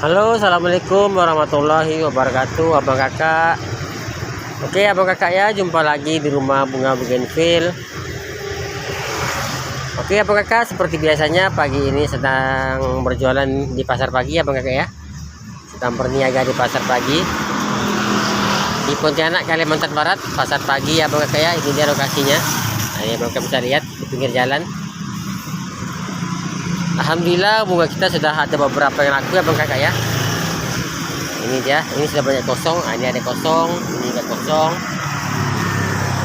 Halo, assalamualaikum warahmatullahi wabarakatuh, abang kakak. Oke, abang kakak ya, jumpa lagi di rumah bunga bougainville. Oke, abang kakak, seperti biasanya pagi ini sedang berjualan di pasar pagi, abang kakak ya. Sedang berniaga di pasar pagi di Pontianak, Kalimantan Barat. Pasar pagi, abang kakak ya. Ini dia lokasinya. Nah, ini abang kakak bisa lihat di pinggir jalan. Alhamdulillah bunga kita sudah ada beberapa yang laku ya bang kakak ya. Ini dia, ini sudah banyak kosong. Nah, ini ada kosong, ini enggak kosong,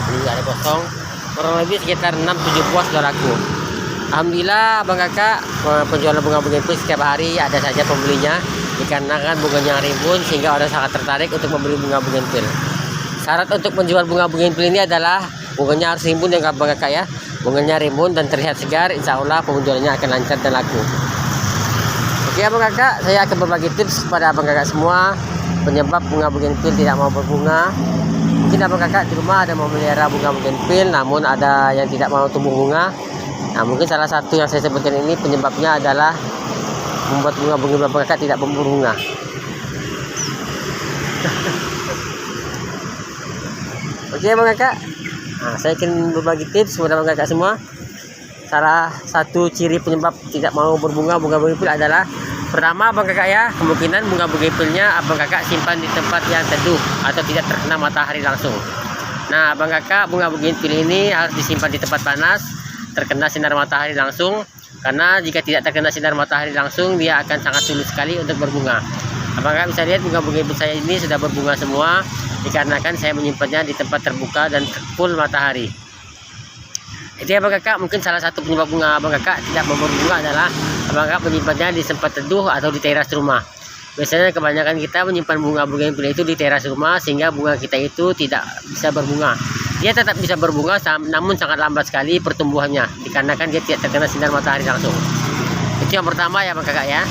ini enggak ada kosong. Kurang lebih sekitar 6-7 buah sudah laku. Alhamdulillah bang kakak, penjualan bunga bougainville setiap hari ada saja pembelinya, dikarenakan bunganya rimbun sehingga orang sangat tertarik untuk membeli bunga bougainville. Syarat untuk menjual bunga bougainville ini adalah bunganya harus rimbun ya bang kakak ya. Bunganya rimbun dan terlihat segar, insya Allah penjualannya akan lancar dan laku. Oke abang kakak, saya akan berbagi tips kepada abang kakak semua penyebab bunga bougainville tidak mau berbunga. Mungkin abang kakak di rumah ada mau melihara bunga bougainville, namun ada yang tidak mau tumbuh bunga. Nah, mungkin salah satu yang saya sebutkan ini penyebabnya adalah membuat bunga bougainville abang kakak tidak berbunga. Oke abang kakak, nah, saya akan berbagi tips kepada abang kakak semua. Salah satu ciri penyebab tidak mau berbunga bunga bougainville adalah, pertama abang kakak ya, kemungkinan bunga bougainville-nya abang kakak simpan di tempat yang teduh atau tidak terkena matahari langsung. Nah abang kakak, bunga bougainville ini harus disimpan di tempat panas, terkena sinar matahari langsung, karena jika tidak terkena sinar matahari langsung dia akan sangat sulit sekali untuk berbunga. Abang kakak bisa lihat bunga bougainville saya ini sudah berbunga semua, dikarenakan saya menyimpannya di tempat terbuka dan full matahari. Jadi abang kakak, mungkin salah satu penyebab bunga abang kakak tidak mau berbunga adalah abang kakak menyimpannya di tempat teduh atau di teras rumah. Biasanya kebanyakan kita menyimpan bunga bougainville itu di teras rumah, sehingga bunga kita itu tidak bisa berbunga. Dia tetap bisa berbunga, namun sangat lambat sekali pertumbuhannya, dikarenakan dia tidak terkena sinar matahari langsung. Itu yang pertama ya abang kakak ya.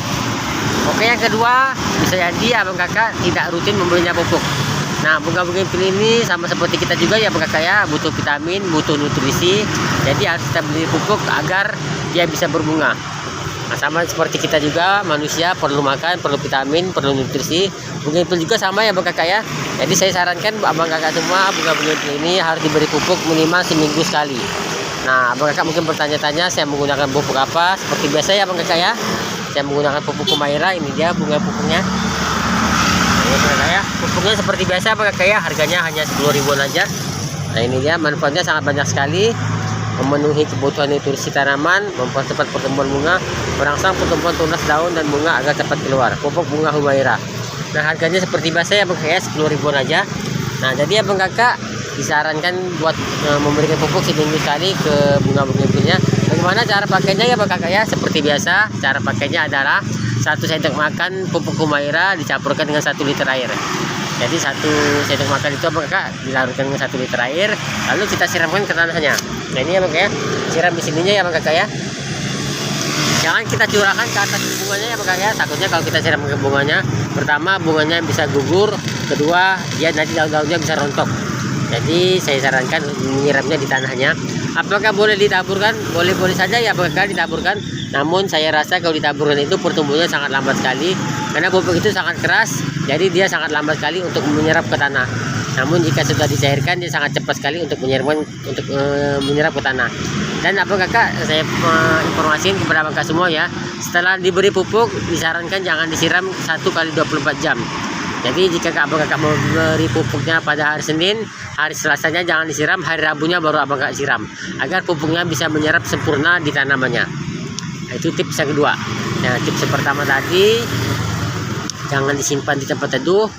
Oke, yang kedua, bisa jadi abang kakak tidak rutin membelinya pupuk. Nah, bunga bougainville ini sama seperti kita juga ya bang kakak ya, butuh vitamin, butuh nutrisi. Jadi harus kita beli pupuk agar dia bisa berbunga. Nah, sama seperti kita juga, manusia perlu makan, perlu vitamin, perlu nutrisi. Bougainville juga sama ya bang kakak ya. Jadi saya sarankan abang kakak semua, bunga bougainville ini harus diberi pupuk minimal seminggu sekali. Nah, abang kakak mungkin bertanya-tanya saya menggunakan pupuk apa. Seperti biasa ya bang kakak ya, saya menggunakan pupuk Humaira. Ini dia bunga pupuknya. Ya, pupuknya seperti biasa bang kakak ya, harganya hanya 10 ribuan aja. Nah ini dia, manfaatnya sangat banyak sekali, memenuhi kebutuhan nutrisi tanaman, mempercepat pertumbuhan bunga, merangsang pertumbuhan tunas daun dan bunga agar cepat keluar. Pupuk bunga Humaira. Nah harganya seperti biasa ya bang kakak ya, 10 ribuan aja. Nah jadi abang kakak disarankan buat memberikan pupuk seminggu sekali ke bunga bougainville-nya. Bagaimana cara pakainya ya bang kakak ya? Seperti biasa, cara pakainya adalah 1 sendok makan pupuk Humaira dicampurkan dengan 1 liter air. Jadi 1 sendok makan itu abang kakak dilarutkan dengan 1 liter air, lalu kita siramkan ke tanahnya. Nah ini ya bang kakak ya, siram di sininya ya bang kakak ya. Jangan kita curahkan ke atas bunganya ya bang kakak ya, takutnya kalau kita siram ke bunganya, pertama bunganya bisa gugur, kedua dia nanti daun-daunnya bisa rontok. Jadi saya sarankan menyiramnya di tanahnya. Apakah boleh ditaburkan? Boleh-boleh saja ya bang kakak ditaburkan. Namun saya rasa kalau ditaburkan itu pertumbuhannya sangat lambat sekali, karena pupuk itu sangat keras, jadi dia sangat lambat sekali untuk menyerap ke tanah. Namun jika sudah dicairkan dia sangat cepat sekali untuk menyerap ke tanah. Dan abang kakak saya informasikan kepada abang kakak semua ya, setelah diberi pupuk disarankan jangan disiram 1 kali 24 jam. Jadi jika abang kakak mau beri pupuknya pada hari Senin, hari Selasanya jangan disiram, hari Rabunya baru abang kakak siram, agar pupuknya bisa menyerap sempurna di tanamannya. Nah, itu tips yang kedua. Nah, tips yang pertama tadi, jangan disimpan di tempat teduh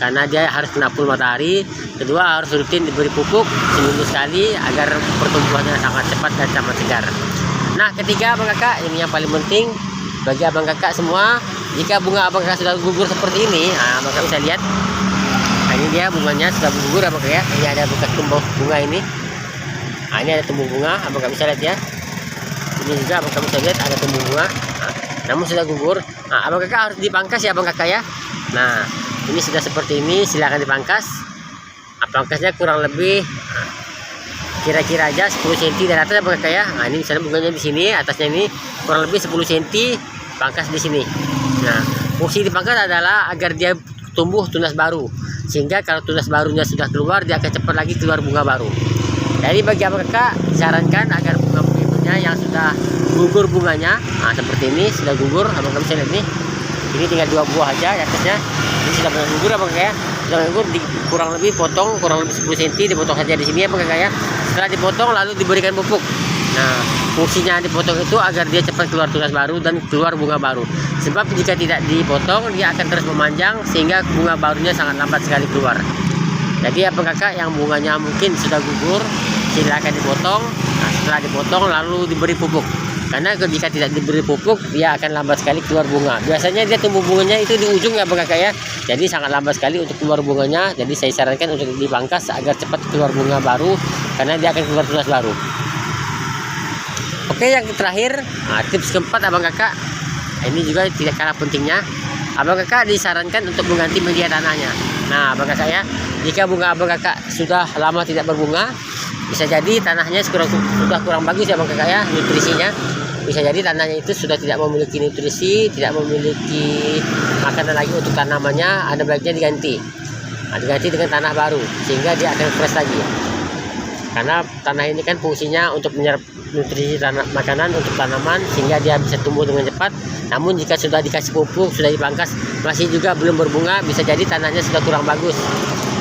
karena dia harus kena full matahari. Kedua, harus rutin diberi pupuk seminggu sekali agar pertumbuhannya sangat cepat dan sangat segar. Nah, ketiga abang kakak, ini yang paling penting bagi abang kakak semua. Jika bunga abang kakak sudah gugur seperti ini, nah, abang kakak bisa lihat. Nah, ini dia bunganya sudah gugur abang kakak ya. Ini ada bekas tumbuh bunga ini. Nah, ini ada tumbuh bunga, abang kakak bisa lihat ya. Ini juga abang kakak bisa lihat ada tumbuh bunga. Nah, namun sudah gugur. Nah, abang kakak harus dipangkas ya abang kakak ya. Nah, ini sudah seperti ini, silakan dipangkas. Pangkasnya kurang lebih kira-kira aja 10 cm dari atas abang kakak ya. Nah, ini misalnya bunganya di sini, atasnya ini kurang lebih 10 cm, pangkas di sini. Nah, Fungsi dipangkas adalah agar dia tumbuh tunas baru, sehingga kalau tunas barunya sudah keluar, dia akan cepat lagi keluar bunga baru. Jadi bagi abang kakak disarankan agar bunga berikutnya yang sudah gugur bunganya, nah seperti ini sudah gugur, abang kakak bisa lihat nih, ini tinggal 2 buah aja di atasnya, ini sudah benar gugur abang kakak ya. Sudah gugur, kurang lebih potong kurang lebih 10 cm, dipotong saja di sini abang kakak ya. Setelah dipotong lalu diberikan pupuk. Nah fungsinya dipotong itu agar dia cepat keluar tunas baru dan keluar bunga baru. Sebab jika tidak dipotong, dia akan terus memanjang sehingga bunga barunya sangat lambat sekali keluar. Jadi abang kakak yang bunganya mungkin sudah gugur, silakan dipotong. Nah, setelah dipotong lalu diberi pupuk. Karena jika tidak diberi pupuk, dia akan lambat sekali keluar bunga. Biasanya dia tumbuh bunganya itu di ujung ya abang kakak ya. Jadi sangat lambat sekali untuk keluar bunganya. Jadi saya sarankan untuk dipangkas agar cepat keluar bunga baru, karena dia akan keluar tunas baru. Oke, yang terakhir, nah, tips keempat abang kakak, ini juga tidak kalah pentingnya. Abang kakak disarankan untuk mengganti media tanahnya. Nah abang kakak ya, jika bunga abang kakak sudah lama tidak berbunga, bisa jadi tanahnya sudah kurang bagus ya abang kakak ya, nutrisinya. Bisa jadi tanahnya itu sudah tidak memiliki nutrisi, tidak memiliki makanan lagi untuk tanamannya. Ada baiknya diganti. Nah, diganti dengan tanah baru sehingga dia akan fresh lagi. Karena tanah ini kan fungsinya untuk menyerap nutrisi makanan untuk tanaman sehingga dia bisa tumbuh dengan cepat. Namun jika sudah dikasih pupuk, sudah dipangkas, masih juga belum berbunga, bisa jadi tanahnya sudah kurang bagus.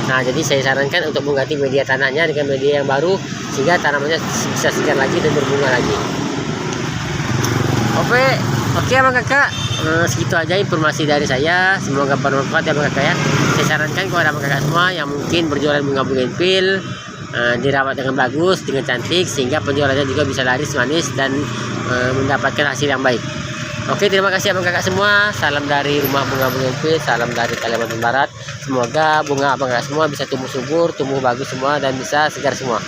Nah jadi saya sarankan untuk mengganti media tanahnya dengan media yang baru sehingga tanamannya bisa segar lagi dan berbunga lagi. Oke abang kakak, segitu aja informasi dari saya, semoga bermanfaat ya abang kakak ya. Saya sarankan kepada abang kakak semua yang mungkin berjualan bunga bougainville, dirawat dengan bagus, dengan cantik, sehingga penjualannya juga bisa laris manis dan mendapatkan hasil yang baik. Oke, terima kasih abang kakak semua. Salam dari rumah bunga bougainville, salam dari Kalimantan Barat. Semoga bunga abang kakak semua bisa tumbuh subur, tumbuh bagus semua, dan bisa segar semua.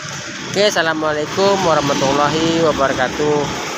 Oke, assalamualaikum warahmatullahi wabarakatuh.